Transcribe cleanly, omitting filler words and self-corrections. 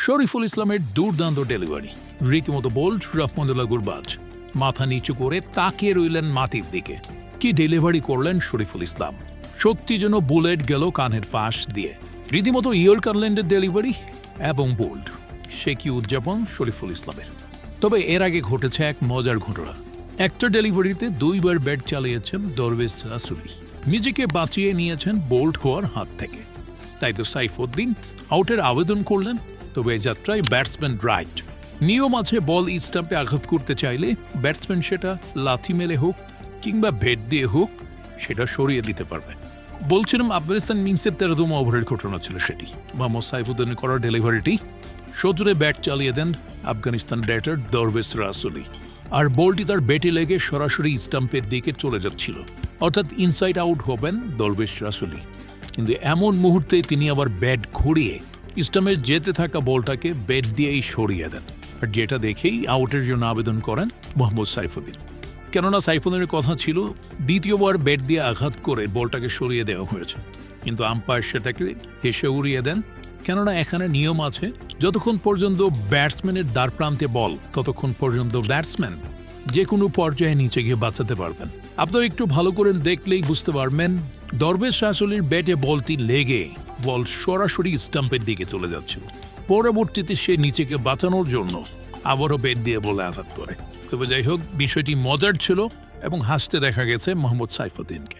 শরীফুল ইসলামের দুর্দান্ত ডেলিভারি, রীতিমতো বোল্ড, রহমতুল্লাহ গুরবাজ মাথা নিচু করে তাকিয়ে রইলেন মাটির দিকে। কি ডেলিভারি করলেন শরীফুল ইসলাম! সত্যি যেন বুলেট গেল কানের পাশ দিয়ে। রীতিমতো ইয়র্কারল্যান্ডের ডেলিভারি এবং বোল্ড, সে কি উদযাপন শরীফুল ইসলামের। তবে এর আগে ঘটেছে এক মজার ঘটনা। একটা ডেলিভারিতে 2 বার ব্যাট চালিয়েছেন দরবেশ রাসুলি, নিজেকে বাঁচিয়ে নিয়েছেন বোল্ড হওয়ার হাত থেকে। তাই তো সাইফুদ্দিন আউটের আবেদন করলেন। তবে এই যাত্রায় ব্যাটসম্যান রাইট। নিয়ম আছে, বল স্টাম্পে আঘাত করতে চাইলে ব্যাটসম্যান সেটা লাথি মেলে হোক কিংবা ভেট দিয়ে হোক সেটা সরিয়ে দিতে পারবে। বলছিলাম আফগানিস্তান ইনিংসের 13তম ওভারের ঘটনা ছিল সেটি। মোহাম্মদ সাইফুদ্দিনের করা ডেলিভারিটি সজোরে ব্যাট চালিয়ে দেন আফগানিস্তান ব্যাটার দরবেশ রাসুলি, আর বলটি তার ব্যাটে লেগে সরাসরি স্টাম্পের দিকে চলে যাচ্ছিল, অর্থাৎ ইনসাইড আউট হবেন দরবেশ রাসুলি। কিন্তু এমন মুহূর্তে তিনি আবার ব্যাট ঘুরিয়ে স্টাম্পে যেতে থাকা বলটাকে ব্যাট দিয়েই সরিয়ে দেন, আর যেটা দেখেই আউটের জন্য আবেদন করেন মোহাম্মদ সাইফুদ্দিন। কেননা সাইফুদ্দিনের কথা ছিল দ্বিতীয়বার ব্যাট দিয়ে আঘাত করে বলটাকে সরিয়ে দেওয়া হয়েছে, কিন্তু আম্পায়ার সেটাকে হেসে উড়িয়ে দেন। কেননা এখানে নিয়ম আছে, যতক্ষণ পর্যন্ত ব্যাটসম্যানের দ্বার প্রান্তে বল ততক্ষণ পর্যন্ত ব্যাটসম্যান যে কোনো পর্যায়ে নিচে গিয়ে বাঁচাতে পারবেন। আপনারা একটু ভালো করে দেখলেই বুঝতে পারবেন, দরবেশ রাসুলির ব্যাটে বলটি লেগে বল সরাসরি স্টাম্পের দিকে চলে যাচ্ছিল। পরবর্তীতে সে নিচেকে বাঁচানোর জন্য আবারও ব্যাট দিয়ে বলে আঘাত করে। তবে যাই হোক, বিষয়টি মজার ছিল এবং হাসতে দেখা গেছে মোহাম্মদ সাইফুদ্দিনকে।